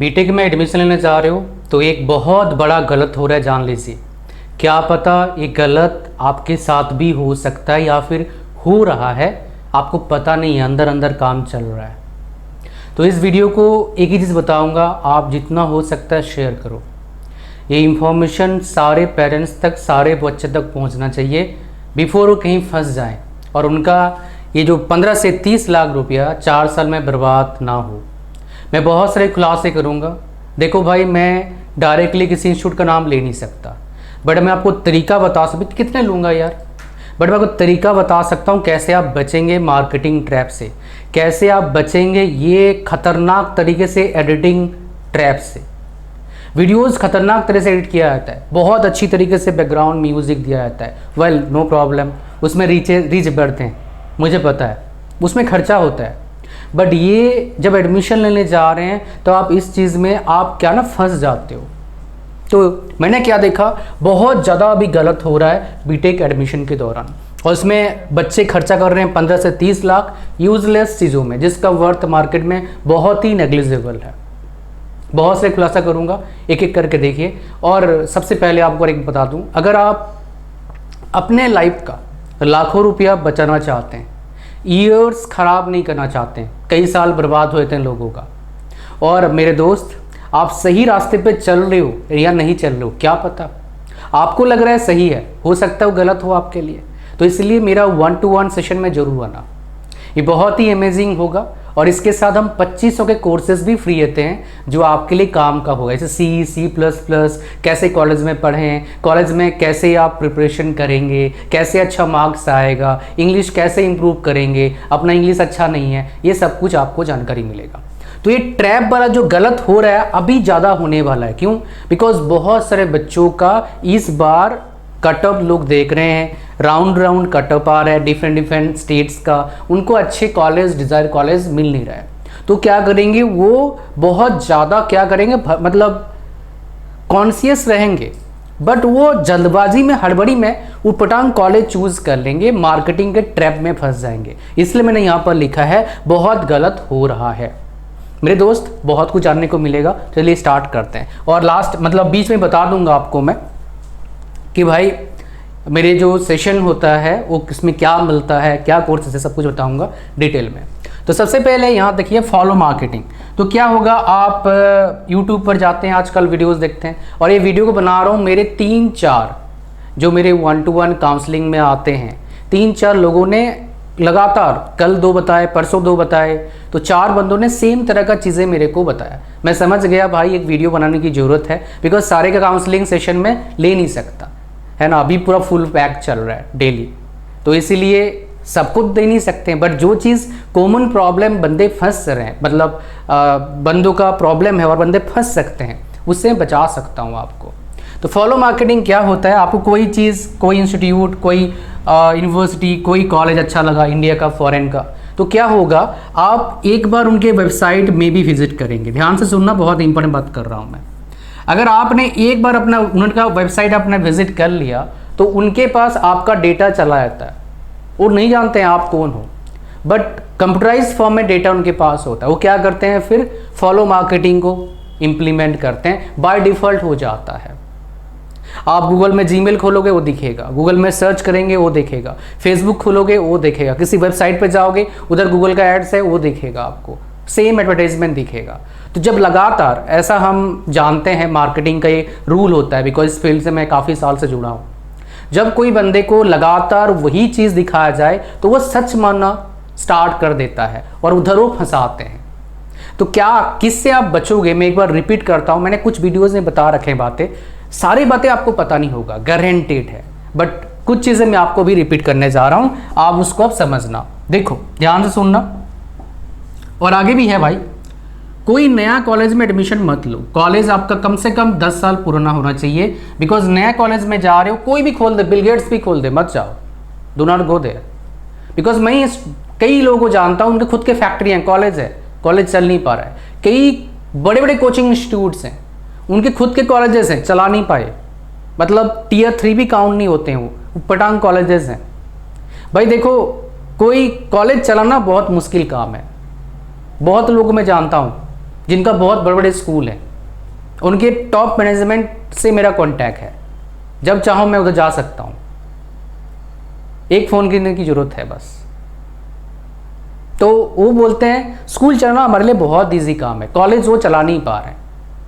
BTech में admission लेने जा रहे हो तो एक बहुत बड़ा गलत हो रहा है, जान लीजिए। क्या पता ये गलत आपके साथ भी हो सकता है या फिर हो रहा है, आपको पता नहीं है, अंदर अंदर काम चल रहा है। तो इस वीडियो को एक ही चीज़ बताऊंगा, आप जितना हो सकता है शेयर करो। ये इन्फॉर्मेशन सारे पेरेंट्स तक, सारे बच्चे तक पहुंचना चाहिए बिफोर वो कहीं फंस जाएं और उनका ये जो 15 से 30 लाख रुपया 4 साल में बर्बाद ना हो। मैं बहुत सारे खुलासे करूँगा। देखो भाई, मैं डायरेक्टली किसी इंस्टीट्यूट का नाम ले नहीं सकता, बट मैं आपको तरीका बता सकता, कितने लूँगा यार, बट मैं आपको तरीका बता सकता हूँ कैसे आप बचेंगे मार्केटिंग ट्रैप से, कैसे आप बचेंगे ये खतरनाक तरीके से एडिटिंग ट्रैप से। वीडियोस खतरनाक तरह से एडिट किया जाता है, बहुत अच्छी तरीके से बैकग्राउंड म्यूज़िक दिया जाता है, वेल नो प्रॉब्लम, उसमें रीच बढ़ते हैं, मुझे पता है, उसमें खर्चा होता है। बट ये जब एडमिशन लेने जा रहे हैं तो आप इस चीज़ में आप क्या ना फंस जाते हो। तो मैंने क्या देखा, बहुत ज़्यादा अभी गलत हो रहा है बीटेक एडमिशन के दौरान, और इसमें बच्चे खर्चा कर रहे हैं 15 से 30 लाख यूजलेस चीज़ों में, जिसका वर्थ मार्केट में बहुत ही नेग्लिजिबल है। बहुत से खुलासा करूँगा, एक एक करके देखिए। और सबसे पहले आपको एक बता दूँ, अगर आप अपने लाइफ का लाखों रुपया बचाना चाहते हैं, ईयर्स ख़राब नहीं करना चाहते हैं, कई साल बर्बाद हुए थे लोगों का, और मेरे दोस्त आप सही रास्ते पे चल रहे हो या नहीं चल रहे हो क्या पता, आपको लग रहा है सही है, हो सकता है वो गलत हो आपके लिए। तो इसलिए मेरा 1-to-1 सेशन में ज़रूर आना, ये बहुत ही अमेजिंग होगा। और इसके साथ हम 2500 के कोर्सेज भी फ्री देते हैं जो आपके लिए काम का होगा, जैसे C++, कैसे कॉलेज में पढ़ें, कॉलेज में कैसे आप प्रिपरेशन करेंगे, कैसे अच्छा मार्क्स आएगा, इंग्लिश कैसे इंप्रूव करेंगे, अपना इंग्लिश अच्छा नहीं है, ये सब कुछ आपको जानकारी मिलेगा। तो ये ट्रैप वाला जो गलत हो रहा है अभी ज़्यादा होने वाला है। क्यों? बिकॉज बहुत सारे बच्चों का इस बार कटअप लोग देख रहे हैं, राउंड कटअप आ रहा है डिफरेंट स्टेट्स का, उनको अच्छे कॉलेज, डिज़ायर कॉलेज मिल नहीं रहा है। तो क्या करेंगे वो, बहुत ज़्यादा क्या करेंगे, मतलब कॉन्शियस रहेंगे, बट वो जल्दबाजी में, हड़बड़ी में उटपटांग कॉलेज चूज़ कर लेंगे, मार्केटिंग के ट्रैप में फंस जाएंगे। इसलिए मैंने यहाँ पर लिखा है बहुत गलत हो रहा है। मेरे दोस्त, बहुत कुछ जानने को मिलेगा, चलिए स्टार्ट करते हैं। और लास्ट बीच में बता दूंगा आपको मैं कि भाई मेरे जो सेशन होता है वो किसमें क्या मिलता है, क्या कोर्सेस है, सब कुछ बताऊंगा डिटेल में। तो सबसे पहले यहाँ देखिए, फॉलो मार्केटिंग। तो क्या होगा, आप यूट्यूब पर जाते हैं, आजकल वीडियोस देखते हैं, और ये वीडियो को बना रहा हूँ मेरे 3-4 जो मेरे 1-to-1 काउंसलिंग में आते हैं, 3-4 लोगों ने लगातार, कल 2 बताए, परसों 2 बताए, तो 4 बंदों ने सेम तरह का चीज़ें मेरे को बताया। मैं समझ गया भाई एक वीडियो बनाने की ज़रूरत है, बिकॉज सारे का काउंसलिंग सेशन में ले नहीं सकता है ना, अभी पूरा फुल पैक चल रहा है डेली, तो इसीलिए सब कुछ दे नहीं सकते हैं। बट जो चीज़ कॉमन प्रॉब्लम बंदे फंस रहे हैं, बंदों का प्रॉब्लम है और बंदे फंस सकते हैं, उससे बचा सकता हूँ आपको। तो फॉलो मार्केटिंग क्या होता है, आपको कोई चीज़, कोई इंस्टीट्यूट, कोई यूनिवर्सिटी, कोई कॉलेज अच्छा लगा, इंडिया का, फॉरेन का, तो क्या होगा, आप एक बार उनके वेबसाइट में भी विजिट करेंगे। ध्यान से सुनना, बहुत इंपॉर्टेंट बात कर रहा हूँ मैं। अगर आपने एक बार अपना उनका वेबसाइट आपने विजिट कर लिया तो उनके पास आपका डेटा चला जाता है, वो नहीं जानते हैं आप कौन हो, बट कंप्यूटराइज फॉर्म में डेटा उनके पास होता है। वो क्या करते हैं, फिर फॉलो मार्केटिंग को इम्प्लीमेंट करते हैं, बाय डिफ़ॉल्ट हो जाता है। आप गूगल में जीमेल खोलोगे वो दिखेगा, गूगल में सर्च करेंगे वो दिखेगा, फेसबुक खोलोगे वो दिखेगा, किसी वेबसाइट पे जाओगे उधर गूगल का एड्स है वो दिखेगा, आपको सेम एडवर्टाइजमेंट दिखेगा। तो जब लगातार, ऐसा हम जानते हैं, मार्केटिंग का ये रूल होता है, बिकॉज इस फील्ड से मैं काफ़ी साल से जुड़ा हूँ, जब कोई बंदे को लगातार वही चीज़ दिखाया जाए तो वो सच मानना स्टार्ट कर देता है और उधर वो फंसाते हैं। तो क्या, किससे आप बचोगे, मैं एक बार रिपीट करता हूँ, मैंने कुछ वीडियोज़ में बता रखे हैं बातें, सारी बातें आपको पता नहीं होगा, गारंटेड है, बट कुछ चीज़ें मैं आपको भी रिपीट करने जा रहा हूँ, आप उसको अब समझना। देखो ध्यान से सुनना, और आगे भी है भाई, कोई नया कॉलेज में एडमिशन मत लो, कॉलेज आपका कम से कम 10 साल पुराना होना चाहिए, बिकॉज नया कॉलेज में जा रहे हो, कोई भी खोल दे, बिल गेट्स भी खोल दे, मत जाओ, do not go there. Because मैं कई लोगों को जानता हूँ, उनके खुद के फैक्ट्री हैं, कॉलेज है, कॉलेज चल नहीं पा रहा है, कई बड़े बड़े कोचिंग इंस्टीट्यूट्स हैं, उनके खुद के कॉलेजेस हैं, चला नहीं पाए, मतलब Tier 3 भी काउंट नहीं होते हैं, वो पटांग कॉलेजेस हैं। भाई देखो, कोई कॉलेज चलाना बहुत मुश्किल काम है, बहुत लोगों को मैं जानता हूँ जिनका बहुत बड़े बड़े स्कूल हैं, उनके टॉप मैनेजमेंट से मेरा कांटेक्ट है, जब चाहूँ मैं उधर जा सकता हूँ, एक फ़ोन करने की ज़रूरत है बस। तो वो बोलते हैं स्कूल चलाना हमारे लिए बहुत ईजी काम है, कॉलेज वो चला नहीं पा रहे हैं।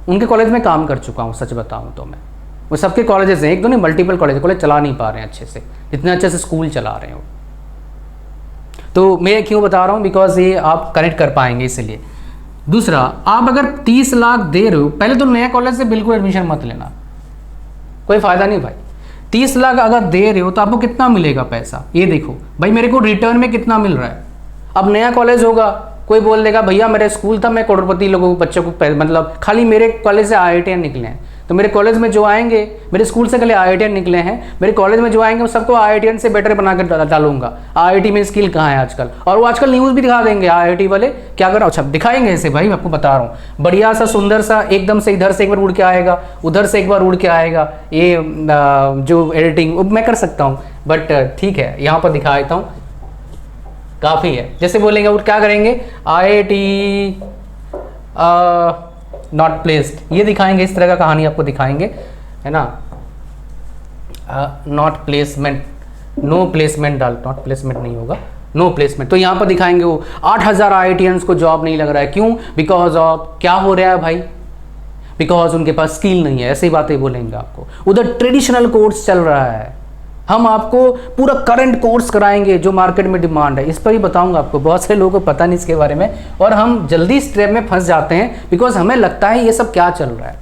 उनके कॉलेज में काम कर चुका हूँ, सच बताऊँ तो मैं, वो सबके कॉलेजेस हैं, एक दो नहीं मल्टीपल कॉलेज चला नहीं पा रहे हैं अच्छे से, जितने अच्छे से स्कूल चला रहे हैं वो। तो मैं क्यों बता रहा हूँ, बिकॉज ये आप कनेक्ट कर पाएंगे इसलिए। दूसरा, आप अगर 30 लाख दे रहे हो, पहले तो नया कॉलेज से बिल्कुल एडमिशन मत लेना, कोई फ़ायदा नहीं भाई। 30 लाख अगर दे रहे हो तो आपको कितना मिलेगा पैसा, ये देखो भाई, मेरे को रिटर्न में कितना मिल रहा है। अब नया कॉलेज होगा, कोई बोल देगा भैया मेरा स्कूल था, मैं करोड़पति लोगों को बच्चों को मतलब खाली मेरे कॉलेज से IITian निकले हैं, तो मेरे कॉलेज में जो आएंगे, मेरे स्कूल से खाली IITian निकले हैं, मेरे कॉलेज में जो आएंगे वो सबको IITian से बेटर बना कर डालूंगा। IIT में स्किल कहाँ है आजकल, और वो आजकल न्यूज़ भी दिखा देंगे IIT वाले क्या कर, अच्छा दिखाएंगे ऐसे भाई, मैं आपको बता रहा हूँ, बढ़िया सा सुंदर सा एकदम से, इधर से एक बार उड़ के आएगा, उधर से एक बार उड़ के आएगा, ये जो एडिटिंग वो मैं कर सकता हूँ, बट ठीक है यहाँ पर दिखा देता हूँ, काफ़ी है। जैसे बोलेंगे वो क्या करेंगे, IIT नॉट प्लेस्ड, ये दिखाएंगे, इस तरह का कहानी आपको दिखाएंगे, है ना, नॉट प्लेसमेंट, नो प्लेसमेंट डाल, नॉट प्लेसमेंट नहीं होगा, नो प्लेसमेंट। तो यहाँ पर दिखाएंगे वो 8000 IITians को जॉब नहीं लग रहा है, क्यों, बिकॉज ऑफ क्या हो रहा है भाई, बिकॉज उनके पास स्किल नहीं है, ऐसी बातें बोलेंगे आपको। उधर ट्रेडिशनल कोर्स चल रहा है, हम आपको पूरा करंट कोर्स कराएंगे जो मार्केट में डिमांड है, इस पर ही बताऊंगा आपको। बहुत से लोगों को पता नहीं इसके बारे में, और हम जल्दी इस ट्रैप में फंस जाते हैं, बिकॉज हमें लगता है ये सब क्या चल रहा है।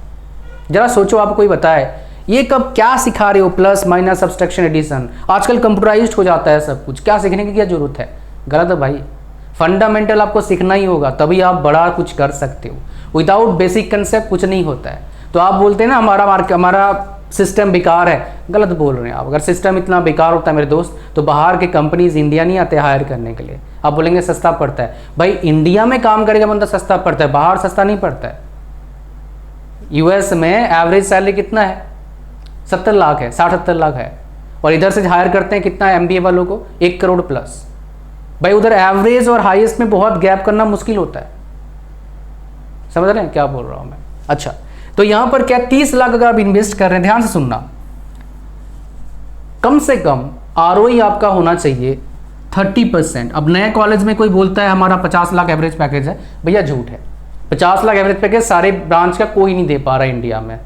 जरा सोचो, आपको कोई बताए ये कब क्या सिखा रहे हो, प्लस माइनस सब्सट्रैक्शन एडिशन, आजकल कंप्यूटराइज्ड हो जाता है सब कुछ, क्या सीखने की क्या जरूरत है, गलत है भाई। फंडामेंटल आपको सीखना ही होगा, तभी आप बड़ा कुछ कर सकते हो। विदाउट बेसिक कंसेप्ट कुछ नहीं होता है। तो आप बोलते हैं ना हमारा सिस्टम बेकार है, गलत बोल रहे हैं आप। अगर सिस्टम इतना बेकार होता है मेरे दोस्त, तो बाहर के कंपनीज इंडिया नहीं आते हायर करने के लिए। आप बोलेंगे सस्ता पड़ता है, भाई इंडिया में काम करेगा बंदा सस्ता पड़ता है, बाहर सस्ता नहीं पड़ता है। US में एवरेज सैलरी कितना है, 70 लाख है, 60-70 लाख है, और इधर से हायर करते हैं कितना MBA वालों को, 1 करोड़ प्लस। भाई उधर एवरेज और हाईएस्ट में बहुत गैप करना मुश्किल होता है, समझ रहे हैं क्या बोल रहा हूँ मैं। अच्छा, तो यहां पर क्या 30 लाख अगर आप इन्वेस्ट कर रहे हैं, ध्यान से सुनना, कम से कम ROI आपका होना चाहिए 30%। अब नए कॉलेज में कोई बोलता है हमारा 50 लाख एवरेज पैकेज है, भैया झूठ है। 50 लाख एवरेज पैकेज सारे ब्रांच का कोई नहीं दे पा रहा इंडिया में,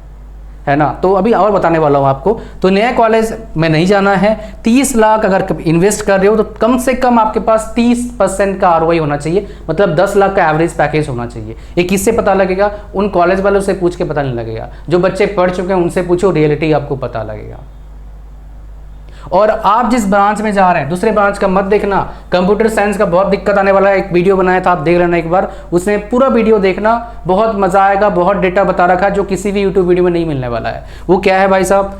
है ना। तो अभी और बताने वाला हूँ आपको। तो नया कॉलेज में नहीं जाना है, 30 लाख अगर इन्वेस्ट कर रहे हो तो कम से कम आपके पास 30% का ROI होना चाहिए, मतलब 10 लाख का एवरेज पैकेज होना चाहिए। ये किससे पता लगेगा, उन कॉलेज वालों से पूछ के पता नहीं लगेगा, जो बच्चे पढ़ चुके हैं उनसे पूछो, रियलिटी आपको पता लगेगा। और आप जिस ब्रांच में जा रहे हैं, दूसरे ब्रांच का मत देखना। कंप्यूटर साइंस का बहुत दिक्कत आने वाला है, एक वीडियो बनाया था, आप देख लेना एक बार, उसमें पूरा वीडियो देखना, बहुत मजा आएगा। बहुत डेटा बता रखा है जो किसी भी यूट्यूब वीडियो में नहीं मिलने वाला है। वो क्या है भाई साहब,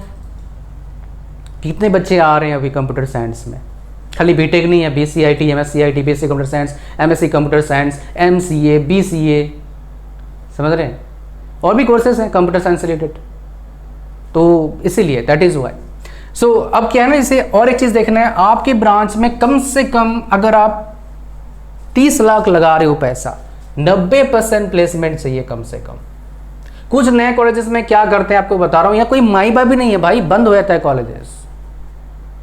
कितने बच्चे आ रहे हैं अभी कंप्यूटर साइंस में, खाली बीटेक नहीं है, BCIT, MSCIT, BSc computer science, MSc computer science, MCA, BCA, समझ रहे हैं, और भी कोर्सेज हैं कंप्यूटर साइंस रिलेटेड। तो इसीलिए दैट इज वाई। सो अब क्या है ना, इसे और एक चीज देखना है, आपके ब्रांच में कम से कम अगर आप 30 लाख लगा रहे हो पैसा, 90% प्लेसमेंट चाहिए कम से कम। कुछ नए कॉलेजेस में क्या करते हैं आपको बता रहा हूं, यहाँ कोई माई बाप भी नहीं है भाई, बंद हो जाता है कॉलेजेस,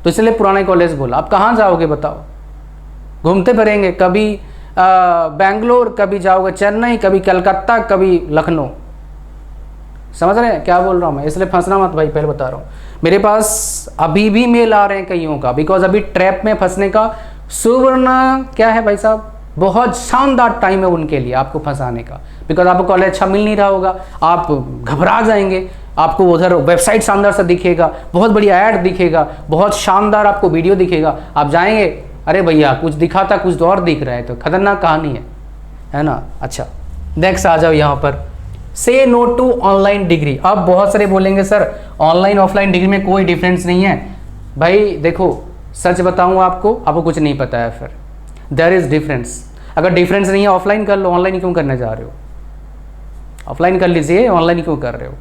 तो इसलिए पुराने कॉलेज बोला। आप कहाँ जाओगे बताओ, घूमते फिरेंगे, कभी बेंगलोर, कभी जाओगे चेन्नई, कभी कलकत्ता, कभी लखनऊ, समझ रहे हैं क्या बोल रहा हूँ मैं। इसलिए फंसना मत भाई, पहले बता रहा हूँ। मेरे पास अभी भी मेल आ रहे हैं कईयों का, बिकॉज अभी ट्रैप में फंसने का सुवर्ण क्या है भाई साहब, बहुत शानदार टाइम है उनके लिए आपको फंसाने का। बिकॉज आपको कॉलेज अच्छा मिल नहीं रहा होगा, आप घबरा जाएंगे, आपको उधर वेबसाइट शानदार सा दिखेगा, बहुत बढ़िया ऐड दिखेगा, बहुत शानदार आपको वीडियो दिखेगा, आप जाएंगे, अरे भैया कुछ दिखा था कुछ और दिख रहा है, तो खतरनाक कहानी है ना। अच्छा नेक्स्ट आ जाओ यहाँ पर, से नो टू ऑनलाइन डिग्री। अब बहुत सारे बोलेंगे सर ऑनलाइन ऑफलाइन डिग्री में कोई डिफरेंस नहीं है। भाई देखो सच बताऊं आपको कुछ नहीं पता है, फिर देयर इज डिफरेंस। अगर डिफरेंस नहीं है ऑफलाइन कर लो, ऑनलाइन क्यों करने जा रहे हो, ऑफलाइन कर लीजिए, ऑनलाइन क्यों कर रहे हो।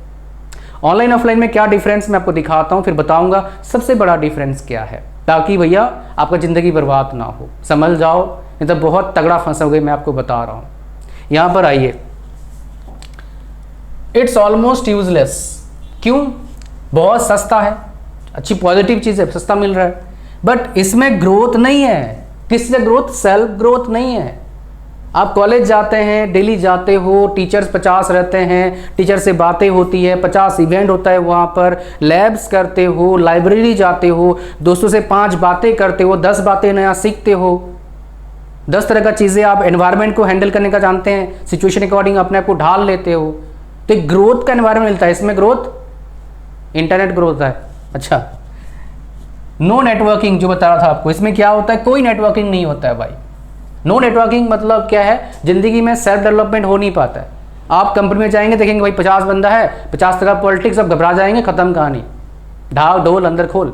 ऑनलाइन ऑफलाइन में क्या डिफरेंस मैं आपको दिखाता हूं, फिर बताऊंगा सबसे बड़ा डिफरेंस क्या है, ताकि भैया आपका ज़िंदगी बर्बाद ना हो, समझ जाओ, नहीं तो बहुत तगड़ा फंसोगे, मैं आपको बता रहा हूँ। यहाँ पर आइए, इट्स ऑलमोस्ट यूजलेस। क्यों? बहुत सस्ता है, अच्छी पॉजिटिव चीज़ है, सस्ता मिल रहा है, बट इसमें ग्रोथ नहीं है। किससे ग्रोथ? सेल्फ ग्रोथ नहीं है। आप कॉलेज जाते हैं, डेली जाते हो, टीचर्स 50 रहते हैं, टीचर से बातें होती है, 50 इवेंट होता है वहाँ पर, लैब्स करते हो, लाइब्रेरी जाते हो, दोस्तों से 5 बातें करते हो, 10 बातें नया सीखते हो, 10 तरह का चीज़ें आप एनवायरनमेंट को हैंडल करने का जानते हैं, सिचुएशन अकॉर्डिंग अपने आप को ढाल लेते हो, तो एक ग्रोथ का एनवायरनमेंट मिलता है। इसमें ग्रोथ, इंटरनेट ग्रोथ है। अच्छा, नो नेटवर्किंग जो बता रहा था आपको, इसमें क्या होता है? कोई नेटवर्किंग नहीं होता है भाई। नो नेटवर्किंग मतलब क्या है? जिंदगी में सेल्फ डेवलपमेंट हो नहीं पाता है। आप कंपनी में जाएंगे, देखेंगे भाई 50 बंदा है, 50 तरह पॉलिटिक्स, सब घबरा जाएंगे, खत्म कहानी, ढाल ढोल अंदर खोल।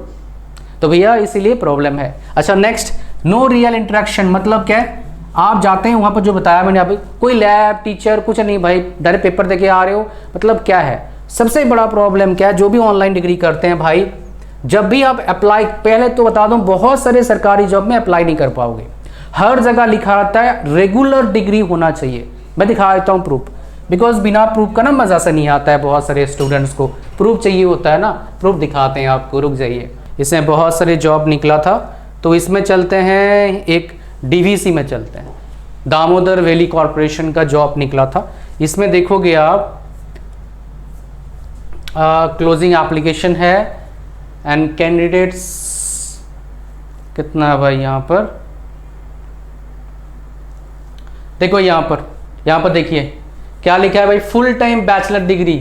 तो भैया इसीलिए प्रॉब्लम है। अच्छा नेक्स्ट, नो रियल इंटरेक्शन मतलब क्या है? आप जाते हैं वहाँ पर, जो बताया मैंने अभी, कोई लैब टीचर कुछ नहीं भाई, डायरेक्ट पेपर दे के आ रहे हो, मतलब क्या है? सबसे बड़ा प्रॉब्लम क्या है? जो भी ऑनलाइन डिग्री करते हैं भाई, जब भी आप अप्लाई, पहले तो बता दूं, बहुत सारे सरकारी जॉब में अप्लाई नहीं कर पाओगे। हर जगह लिखा रहता है रेगुलर डिग्री होना चाहिए। मैं दिखा देता हूँ प्रूफ, बिकॉज बिना प्रूफ का ना मजा से नहीं आता है। बहुत सारे स्टूडेंट्स को प्रूफ चाहिए होता है ना, प्रूफ दिखाते हैं आपको, रुक जाइए। इसमें बहुत सारे जॉब निकला था, तो इसमें चलते हैं, एक डीवीसी में चलते हैं, दामोदर वैली कॉरपोरेशन का जॉब निकला था। इसमें देखोगे आप, क्लोजिंग एप्लीकेशन है एंड कैंडिडेट्स कितना है भाई, यहाँ पर देखो, यहाँ पर देखिए क्या लिखा है भाई, full time bachelor degree.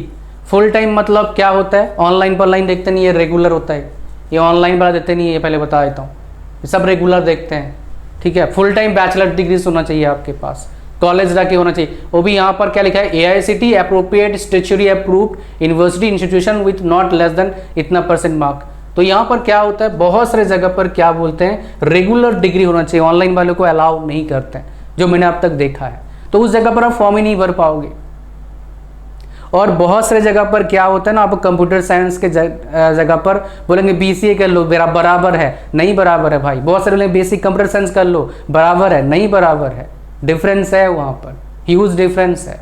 Full time मतलब क्या होता है? ऑनलाइन पर लाइन देखते नहीं है, रेगुलर होता है। ये ऑनलाइन वाला देते नहीं है, पहले बता देता हूँ, ये सब रेगुलर देखते हैं, ठीक है। फुल टाइम बैचलर डिग्री होना चाहिए आपके पास, कॉलेज जाके होना चाहिए। वो भी यहाँ पर क्या लिखा है? AICTE appropriate statutory approved university institution with not less than इतना % मार्क। तो यहाँ पर क्या होता है, बहुत सारे जगह पर क्या बोलते हैं, रेगुलर डिग्री होना चाहिए। ऑनलाइन वालों को अलाउ नहीं करते हैं, जो मैंने अब तक देखा है। तो उस जगह पर आप फॉर्म ही नहीं भर पाओगे। और बहुत सारे जगह पर क्या होता है ना, आप कंप्यूटर साइंस के जगह पर बोलेंगे BCA कर लो, बराबर है, नहीं बराबर है भाई। बहुत सारे बोलेंगे बेसिक कंप्यूटर साइंस कर लो, बराबर है, नहीं बराबर है, डिफरेंस है, वहाँ पर ह्यूज डिफरेंस है।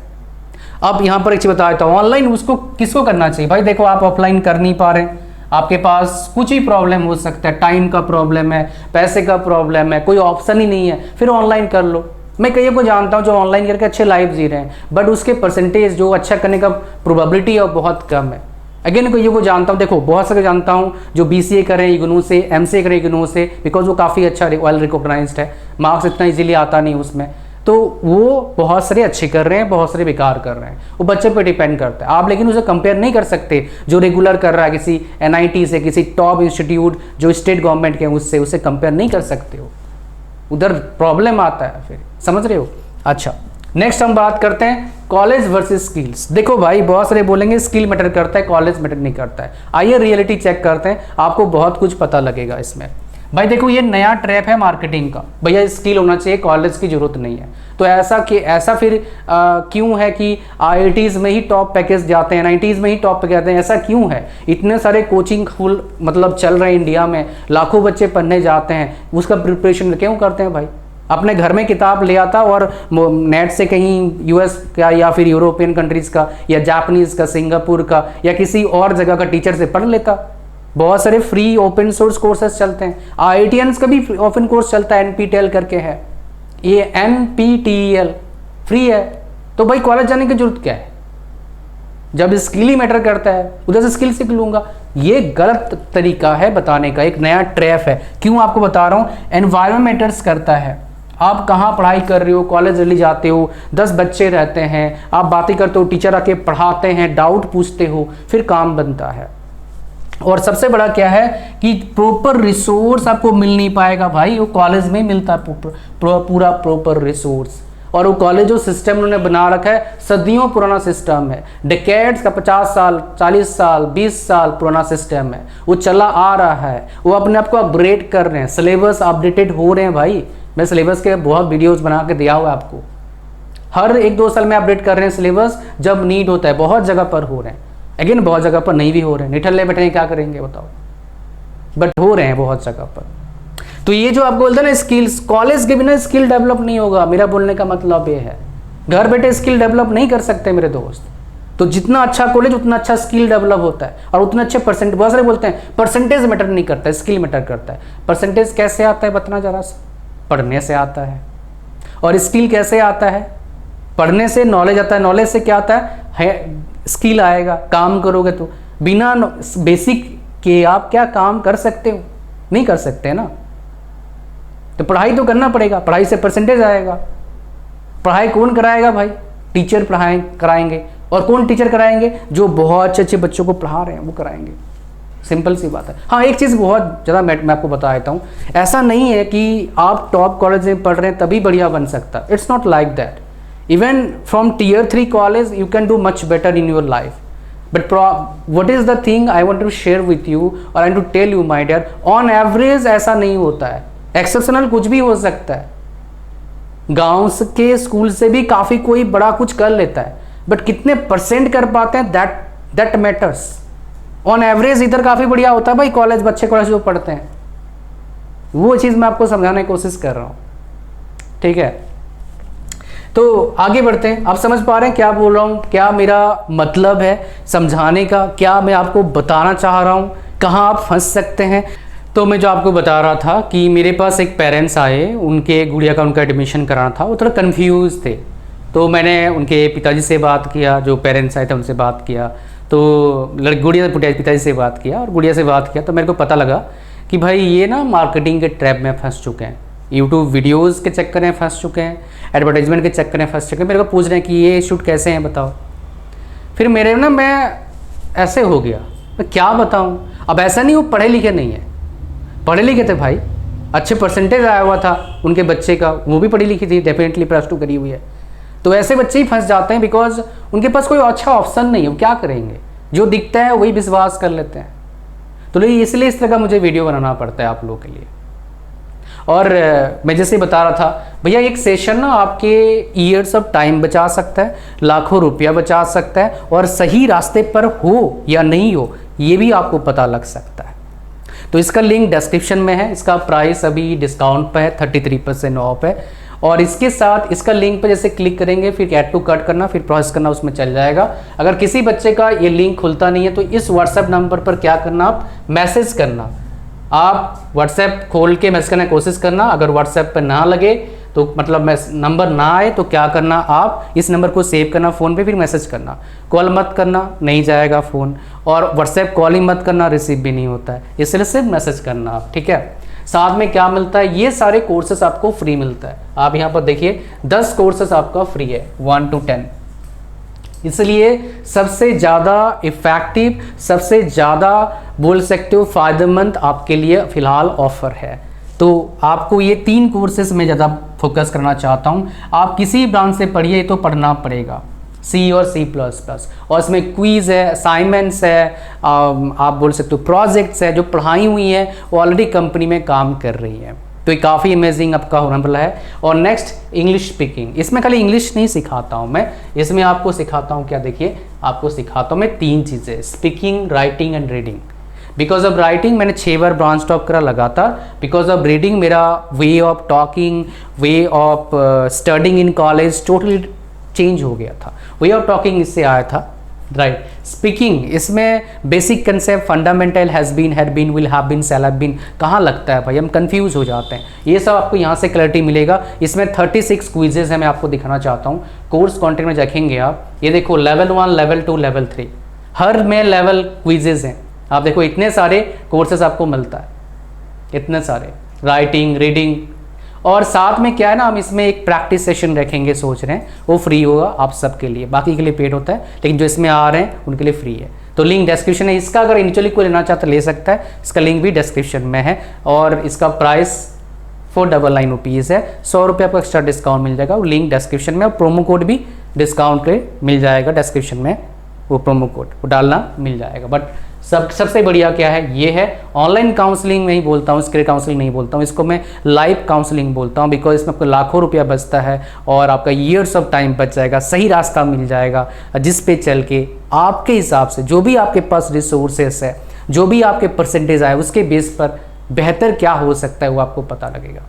अब यहाँ पर एक चीज बता देता हूँ, ऑनलाइन उसको किसको करना चाहिए भाई? देखो आप ऑफलाइन कर नहीं पा रहे हैं, आपके पास कुछ ही प्रॉब्लम हो सकता है, टाइम का प्रॉब्लम है, पैसे का प्रॉब्लम है, कोई ऑप्शन ही नहीं है, फिर ऑनलाइन कर लो। मैं कईयों को जानता हूँ जो ऑनलाइन करके अच्छे लाइफ जी रहे हैं, बट उसके परसेंटेज जो अच्छा करने का प्रोबेबिलिटी है बहुत कम है। अगेन कईयों को जानता हूँ, देखो बहुत सारे जानता हूँ जो BCA करें इग्नू से, MCA करें इग्नू से, बिकॉज वो काफ़ी अच्छा वेल रिकॉग्नाइज्ड है, मार्क्स इतना इजीली आता नहीं उसमें, तो वो बहुत सारे अच्छे कर रहे हैं, बहुत सारे बेकार कर रहे हैं, वो बच्चे पे डिपेंड करता है। आप लेकिन उसे कंपेयर नहीं कर सकते, जो रेगुलर कर रहा है किसी NIT से, किसी टॉप इंस्टीट्यूट जो स्टेट गवर्नमेंट के, उससे उसे कंपेयर नहीं कर सकते हो, उधर प्रॉब्लम आता है, फिर समझ रहे हो। अच्छा नेक्स्ट हम बात करते हैं कॉलेज वर्सेस स्किल्स। देखो भाई बहुत सारे बोलेंगे स्किल मैटर करता है, कॉलेज मैटर नहीं करता है। आइए रियलिटी चेक करते हैं, आपको बहुत कुछ पता लगेगा इसमें। भाई देखो ये नया ट्रैप है मार्केटिंग का, भैया स्किल होना चाहिए, कॉलेज की जरूरत नहीं है। तो ऐसा फिर क्यों है कि IITs में ही टॉप पैकेज जाते हैं, NITs में ही टॉप पैकेज जाते हैं, ऐसा क्यों है? इतने सारे कोचिंग फुल मतलब चल रहे हैं इंडिया में, लाखों बच्चे पढ़ने जाते हैं, उसका प्रिपरेशन क्यों करते हैं भाई? अपने घर में किताब ले आता और नेट से कहीं US का या फिर यूरोपियन कंट्रीज़ का या जापानीज़ का, सिंगापुर का या किसी और जगह का टीचर से पढ़ लेता। बहुत सारे फ्री ओपन सोर्स कोर्सेज चलते हैं, IITians का भी ओपन कोर्स चलता है, NPTEL करके है, ये NPTEL फ्री है। तो भाई कॉलेज जाने की जरूरत क्या है? जब स्किल ही मैटर करता है, उधर से स्किल सीख लूंगा। ये गलत तरीका है बताने का, एक नया ट्रैप है। क्यों आपको बता रहा हूँ, एनवायरमेंट मैटर्स करता है। आप कहाँ पढ़ाई कर रहे हो, कॉलेज जल्दी जाते हो, 10 बच्चे रहते हैं, आप बातें करते हो, टीचर आके पढ़ाते हैं, डाउट पूछते हो, फिर काम बनता है। और सबसे बड़ा क्या है कि प्रॉपर रिसोर्स आपको मिल नहीं पाएगा भाई, वो कॉलेज में मिलता है पूरा प्रॉपर रिसोर्स। और वो कॉलेज जो सिस्टम उन्होंने बना रखा है, सदियों पुराना सिस्टम है, डिकेड्स का, 50 साल 40 साल 20 साल पुराना सिस्टम है, वो चला आ रहा है। वो अपने आप को अपग्रेड कर रहे हैं, सिलेबस अपडेटेड हो रहे हैं भाई। मैं सिलेबस के बहुत वीडियोस बना के दिया हुआ है आपको, हर 1-2 साल में अपडेट कर रहे हैं सिलेबस, जब नीड होता है। बहुत जगह पर हो रहे हैं, अगेन बहुत जगह पर नहीं भी हो रहे हैं, निठल्ले बैठे क्या करेंगे बताओ, बट हो रहे हैं बहुत जगह पर। तो ये जो आपको बोलते हैं ना स्किल्स, कॉलेज के बिना स्किल डेवलप नहीं होगा, मेरा बोलने का मतलब ये है। घर बैठे स्किल डेवलप नहीं कर सकते मेरे दोस्त, तो जितना अच्छा कॉलेज उतना अच्छा स्किल डेवलप होता है और उतने अच्छे परसेंट। बहुत सारे बोलते हैं परसेंटेज मैटर नहीं करता है, स्किल मैटर करता है। परसेंटेज कैसे आता है बताना जरा सा? पढ़ने से आता है। और स्किल कैसे आता है? पढ़ने से नॉलेज आता है, नॉलेज से क्या आता है स्किल आएगा। काम करोगे तो बिना बेसिक के आप क्या काम कर सकते हो? नहीं कर सकते ना। तो पढ़ाई तो करना पड़ेगा, पढ़ाई से परसेंटेज आएगा। पढ़ाई कौन कराएगा भाई? टीचर पढ़ाएं कराएंगे। और कौन टीचर कराएंगे? जो बहुत अच्छे अच्छे बच्चों को पढ़ा रहे हैं वो कराएंगे। सिंपल सी बात है। हाँ, एक चीज़ बहुत ज़्यादा मैं आपको बता देता हूँ, ऐसा नहीं है कि आप टॉप कॉलेज में पढ़ रहे हैं तभी बढ़िया बन सकता है। It's not like that. Even from tier 3 college you can do much better in your life, but what is the thing I want to share with you or I want to tell you my dear, on average ऐसा नहीं होता है। Exceptional कुछ भी हो सकता है। गांव के स्कूल से भी काफ़ी कोई बड़ा कुछ कर लेता है, बट कितने परसेंट कर पाते हैं दैट मैटर्स। ऑन एवरेज इधर काफ़ी बढ़िया होता है भाई कॉलेज, बच्चे कॉलेज जो पढ़ते हैं। वो चीज़ मैं आपको समझाने की कोशिश कर रहा हूँ, ठीक है। तो आगे बढ़ते हैं। आप समझ पा रहे हैं क्या बोल रहा हूँ, क्या मेरा मतलब है समझाने का, क्या मैं आपको बताना चाह रहा हूँ, कहाँ आप फंस सकते हैं। तो मैं जो आपको बता रहा था कि मेरे पास एक पेरेंट्स आए, उनके गुड़िया का उनका एडमिशन कराना था, वो थोड़ा कंफ्यूज थे। तो मैंने उनके पिताजी से बात किया, जो पेरेंट्स आए थे उनसे बात किया। तो गुड़िया पिताजी से बात किया और गुड़िया से बात किया तो मेरे को पता लगा कि भाई ये ना मार्केटिंग के ट्रैप में फंस चुके हैं, यूट्यूब वीडियोज़ के चक्कर में फंस चुके हैं, एडवर्टाइजमेंट के चक्कर में फंस चुके हैं। मेरे को पूछ रहे हैं कि ये शूट कैसे हैं बताओ। फिर मेरे ना मैं ऐसे हो गया, मैं क्या बताऊं। अब ऐसा नहीं वो पढ़े लिखे नहीं है, पढ़े लिखे थे भाई, अच्छे परसेंटेज आया हुआ था उनके बच्चे का, वो भी पढ़ी लिखी थी, डेफिनेटली +2 करी हुई है। तो ऐसे बच्चे ही फंस जाते हैं बिकॉज उनके पास कोई अच्छा ऑप्शन नहीं है। वो क्या करेंगे, जो दिखता है वही विश्वास कर लेते हैं। तो इसलिए इस तरह का मुझे वीडियो बनाना पड़ता है आप लोगों के लिए। और मैं जैसे बता रहा था भैया, एक सेशन ना आपके ईयर्स ऑफ टाइम बचा सकता है, लाखों रुपया बचा सकता है, और सही रास्ते पर हो या नहीं हो ये भी आपको पता लग सकता है। तो इसका लिंक डिस्क्रिप्शन में है। इसका प्राइस अभी डिस्काउंट पे है, 33% ऑफ है। और इसके साथ इसका लिंक पे जैसे क्लिक करेंगे, फिर ऐड टू कार्ट करना, फिर प्रोसेस करना, उसमें चल जाएगा। अगर किसी बच्चे का ये लिंक खुलता नहीं है तो इस व्हाट्सएप नंबर पर क्या करना, आप मैसेज करना। आप व्हाट्सएप खोल के मैसेज करने की कोशिश करना। अगर व्हाट्सएप पर ना लगे तो मतलब नंबर ना आए तो क्या करना, आप इस नंबर को सेव करना फ़ोन पे, फिर मैसेज करना। कॉल मत करना, नहीं जाएगा फ़ोन। और व्हाट्सएप कॉलिंग मत करना, रिसीव भी नहीं होता है, इसलिए सिर्फ मैसेज करना आप, ठीक है। साथ में क्या मिलता है, ये सारे कोर्सेस आपको फ्री मिलता है। आप यहाँ पर देखिए 10 कोर्सेस आपका फ्री है, 1 to 10। इसलिए सबसे ज़्यादा इफ़ेक्टिव, सबसे ज़्यादा बोल सकते हो फ़ायदेमंद आपके लिए फ़िलहाल ऑफ़र है। तो आपको ये 3 कोर्सेज में ज़्यादा फोकस करना चाहता हूँ। आप किसी ब्रांच से पढ़िए तो पढ़ना पड़ेगा, C और C++, और इसमें क्विज़ है, असाइनमेंट्स है, आप बोल सकते हो प्रोजेक्ट्स है, जो पढ़ाई हुई है वो ऑलरेडी कंपनी में काम कर रही है। तो ये काफ़ी अमेजिंग आपका होने वाला है। और नेक्स्ट इंग्लिश स्पीकिंग, इसमें खाली इंग्लिश नहीं सिखाता हूँ मैं, इसमें आपको सिखाता हूँ क्या, देखिए आपको सिखाता हूँ मैं 3 चीज़ें, speaking, writing and reading. Because of writing मैंने 6 बार ब्रांच टॉप करा लगातार। बिकॉज ऑफ रीडिंग मेरा way of talking, way of studying in college totally change हो गया था। वे ऑफ टॉकिंग इससे आया था, राइट। स्पीकिंग, इसमें basic concept, fundamental, has been, had been, will have been, shall have been, कहाँ लगता है भाई, हम कंफ्यूज हो जाते हैं। ये सब आपको यहाँ से क्लैरिटी मिलेगा। इसमें 36 क्विजेज है, मैं आपको दिखाना चाहता हूँ। कोर्स कंटेंट में देखेंगे आप, ये देखो लेवल 1, लेवल 2, लेवल 3, हर में लेवल क्विजेज हैं। आप देखो इतने सारे कोर्सेज आपको मिलता है, इतने सारे, राइटिंग, रीडिंग। और साथ में क्या है ना, हम इसमें एक प्रैक्टिस सेशन रखेंगे, सोच रहे हैं, वो फ्री होगा आप सबके लिए, बाकी के लिए पेड होता है, लेकिन जो इसमें आ रहे हैं उनके लिए फ्री है। तो लिंक डिस्क्रिप्शन है इसका, अगर इनिशियली कोई लेना चाहता ले सकता है, इसका लिंक भी डिस्क्रिप्शन में है। और इसका प्राइस 499 रुपीज़ है, 100 रुपये आपको एक्स्ट्रा डिस्काउंट मिल जाएगा, वो लिंक डिस्क्रिप्शन में। और प्रोमो कोड भी डिस्काउंट पे मिल जाएगा डिस्क्रिप्शन में, वो प्रोमो कोड वो डालना मिल जाएगा। बट सबसे बढ़िया क्या है, ये है ऑनलाइन काउंसलिंग नहीं बोलता हूँ, स्किल काउंसलिंग नहीं बोलता हूँ, इसको मैं लाइव काउंसलिंग बोलता हूँ। बिकॉज इसमें आपको लाखों रुपया बचता है और आपका ईयर्स ऑफ टाइम बच जाएगा, सही रास्ता मिल जाएगा, जिस पे चल के आपके हिसाब से जो भी आपके पास रिसोर्सेस है, जो भी आपके परसेंटेज आए, उसके बेस पर बेहतर क्या हो सकता है वो आपको पता लगेगा।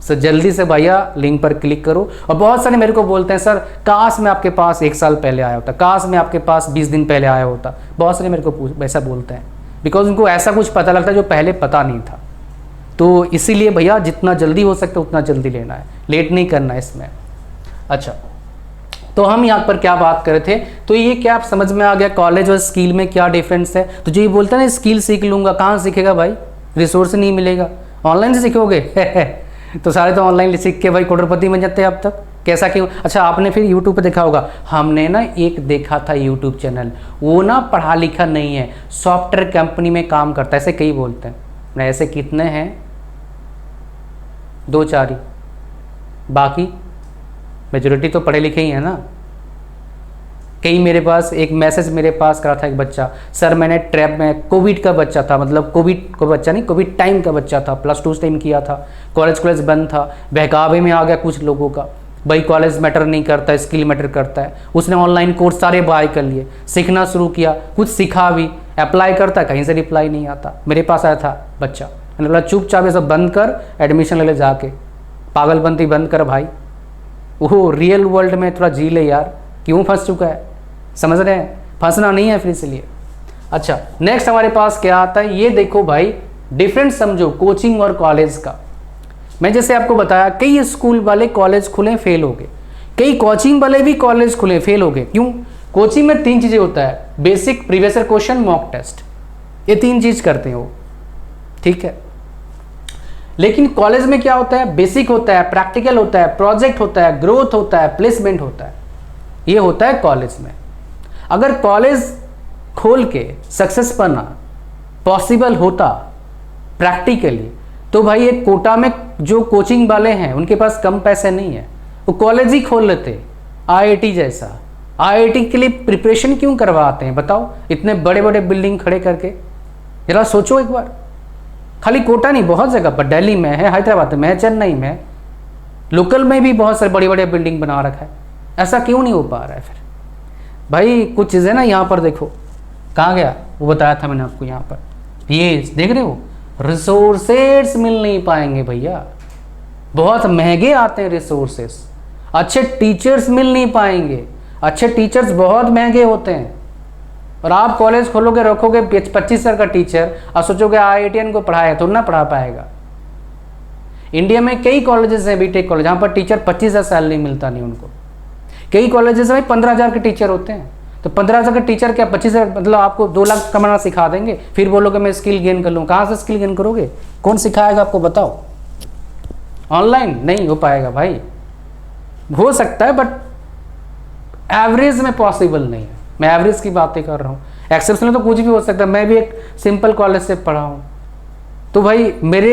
सो जल्दी से भैया लिंक पर क्लिक करो। और बहुत सारे मेरे को बोलते हैं सर काश मैं आपके पास 1 साल पहले आया होता, काश मैं आपके पास 20 दिन पहले आया होता। बहुत सारे मेरे को वैसा बोलते हैं, बिकॉज उनको ऐसा कुछ पता लगता है जो पहले पता नहीं था। तो इसीलिए भैया जितना जल्दी हो सकता है उतना जल्दी लेना है, लेट नहीं करना है इसमें। अच्छा, तो हम यहाँ पर क्या बात कर रहे थे, तो ये क्या आप समझ में आ गया कॉलेज और स्किल में क्या डिफरेंस है। तो जो ये बोलता है ना स्किल सीख लूँगा, कहाँ सीखेगा भाई, रिसोर्स नहीं मिलेगा, ऑनलाइन से सीखोगे तो सारे तो ऑनलाइन सीख के भाई करोड़पति बन जाते हैं अब तक। कैसा क्यों? अच्छा, आपने फिर यूट्यूब पे देखा होगा, हमने ना एक देखा था यूट्यूब चैनल, वो ना पढ़ा लिखा नहीं है, सॉफ्टवेयर कंपनी में काम करता है, ऐसे कई बोलते हैं। ऐसे कितने हैं, 2-4 ही, बाकी मेजोरिटी तो पढ़े लिखे ही है ना। कई मेरे पास एक मैसेज मेरे पास करा था एक बच्चा, सर मैंने ट्रैप में, कोविड का बच्चा था, मतलब कोविड को बच्चा नहीं, कोविड टाइम का बच्चा था, +2 टाइम किया था, कॉलेज बंद था, बहकावे में आ गया कुछ लोगों का, भाई कॉलेज मैटर नहीं करता, स्किल मैटर करता है। उसने ऑनलाइन कोर्स सारे बाय कर लिए, सीखना शुरू किया, कुछ सीखा भी, अप्लाई करता, कहीं से रिप्लाई नहीं आता। मेरे पास आया था बच्चा, मैंने बोला चुपचाप ये सब बंद कर, एडमिशन ले ले जाके, पागलपंती बंद कर भाई, वो रियल वर्ल्ड में थोड़ा जी ले यार, क्यों फंस चुका है, समझ रहे हैं, फंसना नहीं है फिर इसलिए। अच्छा, नेक्स्ट हमारे पास क्या आता है, ये देखो भाई डिफरेंस समझो कोचिंग और कॉलेज का। मैं जैसे आपको बताया कई स्कूल वाले कॉलेज खुले फेल हो गए, कई कोचिंग वाले भी कॉलेज खुले फेल हो गए। क्यों? कोचिंग में 3 चीज़ें होता है, basic, previous year question, mock test, ये 3 चीज़ करते हैं वो, ठीक है। लेकिन कॉलेज में क्या होता है, बेसिक होता है, प्रैक्टिकल होता है, प्रोजेक्ट होता है, ग्रोथ होता है, प्लेसमेंट होता है, ये होता है कॉलेज में। अगर कॉलेज खोल के सक्सेस पाना पॉसिबल होता प्रैक्टिकली, तो भाई एक कोटा में जो कोचिंग वाले हैं उनके पास कम पैसे नहीं है, वो कॉलेज ही खोल लेते, आईआईटी जैसा। आईआईटी के लिए प्रिपरेशन क्यों करवाते हैं बताओ, इतने बड़े बड़े बिल्डिंग खड़े करके, जरा सोचो एक बार। खाली कोटा नहीं, बहुत जगह पर, दिल्ली में है, हैदराबाद में है, चेन्नई में, लोकल में भी बहुत सारे बड़ी बड़े बिल्डिंग बना रखा है, ऐसा क्यों नहीं हो पा रहा है फिर भाई? कुछ चीज़ें ना यहाँ पर देखो, कहाँ गया वो बताया था मैंने आपको, यहाँ पर ये देख रहे हो, रिसोर्सेस मिल नहीं पाएंगे भैया, बहुत महंगे आते हैं रिसोर्सेस, अच्छे टीचर्स मिल नहीं पाएंगे, अच्छे टीचर्स बहुत महंगे होते हैं। और आप कॉलेज खोलोगे, रखोगे 25,000 का टीचर और सोचोगे IITian को पढ़ाया, तो ना पढ़ा पाएगा। इंडिया में कई कॉलेजेस हैं, बीटेक कॉलेज, जहाँ पर टीचर 25,000 सैलरी मिलता नहीं उनको। कई कॉलेजेस में 15,000 के टीचर होते हैं, तो 15,000 के टीचर क्या 25,000, मतलब आपको 2 लाख कमाना सिखा देंगे, फिर बोलोगे मैं स्किल गेन कर लूँ। कहाँ से स्किल गेन करोगे, कौन सिखाएगा आपको बताओ? ऑनलाइन नहीं हो पाएगा भाई, हो सकता है बट एवरेज में पॉसिबल नहीं है। मैं एवरेज की बातें कर रहा हूँ, एक्सेप्शनल तो कुछ भी हो सकता है। मैं भी एक सिंपल कॉलेज से पढ़ा हूँ, तो भाई मेरे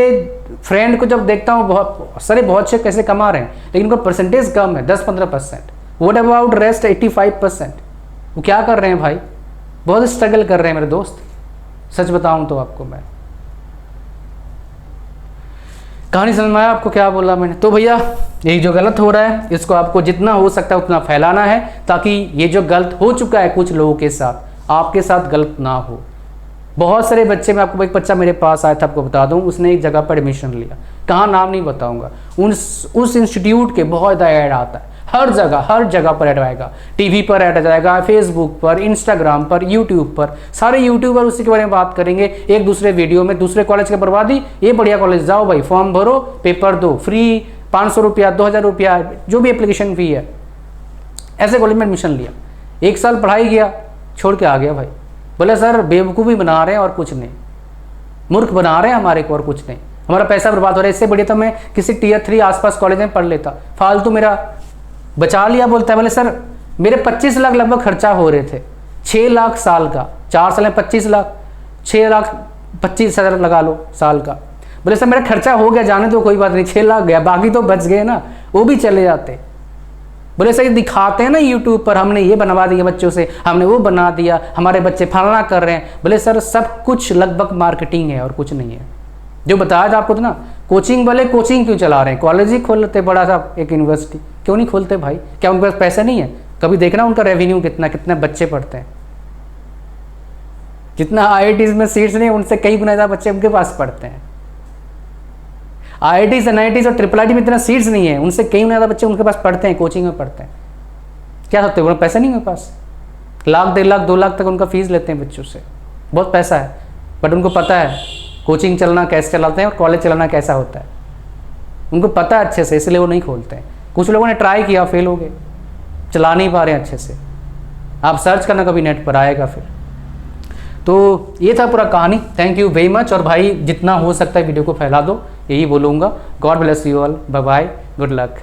फ्रेंड को जब देखता हूँ बहुत सारे बहुत अच्छे कैसे कमा रहे हैं, लेकिन उनका परसेंटेज कम है, 10-15%। What about rest 85%? वो क्या कर रहे हैं भाई, बहुत स्ट्रगल कर रहे हैं मेरे दोस्त, सच बताऊं तो आपको मैं। कहानी समझ में आया आपको क्या बोला मैंने? तो भैया ये जो गलत हो रहा है, इसको आपको जितना हो सकता है उतना फैलाना है, ताकि ये जो गलत हो चुका है कुछ लोगों के साथ, आपके साथ गलत ना हो। बहुत सारे बच्चे, मैं आपको, एक बच्चा मेरे पास आया था, आपको बता दूं, उसने एक जगह पर एडमिशन लिया, कहाँ नाम नहीं बताऊंगा, उस इंस्टीट्यूट के बहुत ज़्यादा ऐड आता है, हर जगह पर ऐड आएगा, टीवी पर ऐड जाएगा, फेसबुक पर, इंस्टाग्राम पर, यूट्यूब पर, सारे यूट्यूबर उसी के बारे में बात करेंगे एक दूसरे वीडियो में। दूसरे कॉलेज की बर्बादी, ये बढ़िया कॉलेज जाओ भाई, फॉर्म भरो, पेपर दो, फ्री 500 रुपया, 2,000 रुपया, जो भी एप्लीकेशन फी है। ऐसे कॉलेज में एडमिशन लिया, 1 साल पढ़ाई किया, छोड़ के आ गया भाई। बोले सर बेवकूफ़ी बना रहे हैं और कुछ नहीं, मूर्ख बना रहे हैं हमारे को और कुछ नहीं, हमारा पैसा बर्बाद हो रहा है। इससे बढ़िया तो मैं किसी Tier 3 आसपास कॉलेज में पढ़ लेता, फालतू मेरा बचा लिया। बोलता है बोले सर मेरे 25 लाख लगभग खर्चा हो रहे थे, 6 लाख साल का, 4 साल में 25 लाख, 6,25,000 लगा लो साल का। बोले सर मेरा खर्चा हो गया, जाने दो कोई बात नहीं, 6 लाख गया, बाकी तो बच गए ना, वो भी चले जाते। बोले सर दिखाते हैं ना यूट्यूब पर, हमने ये बनवा दिया बच्चों से, हमने वो बना दिया, हमारे बच्चे फलाना कर रहे हैं। बोले सर सब कुछ लगभग मार्केटिंग है और कुछ नहीं है। जो बताया था आपको तो ना, कोचिंग वाले कोचिंग क्यों चला रहे हैं, कॉलेज ही खोल लेते बड़ा सा एक यूनिवर्सिटी, क्यों नहीं खोलते भाई? क्या उनके पास पैसा नहीं है? कभी देखना उनका रेवेन्यू कितना, कितने बच्चे पढ़ते हैं? जितना IITs में सीट्स नहीं, उनसे कई गुना ज़्यादा बच्चे उनके पास पढ़ते हैं। IITs NITs और IIIT में इतना सीट्स नहीं है, उनसे कई ज़्यादा बच्चे उनके पास पढ़ते हैं, कोचिंग में पढ़ते हैं। क्या सोचते हैं उन्हें पैसा नहीं है पास? लाख 1.5 लाख 2 लाख तक उनका फीस लेते हैं बच्चों से, बहुत पैसा है। बट उनको पता है कोचिंग चलना कैसे चलाते हैं और कॉलेज चलाना कैसा होता है, उनको पता है अच्छे से, इसलिए वो नहीं खोलते हैं। कुछ लोगों ने ट्राई किया, फेल हो गए, चला नहीं पा रहे हैं अच्छे से। आप सर्च करना कभी नेट पर आएगा फिर। तो ये था पूरा कहानी। Thank you very much. और भाई जितना हो सकता है वीडियो को फैला दो, यही बोलूँगा। God bless you all, bye bye, good luck.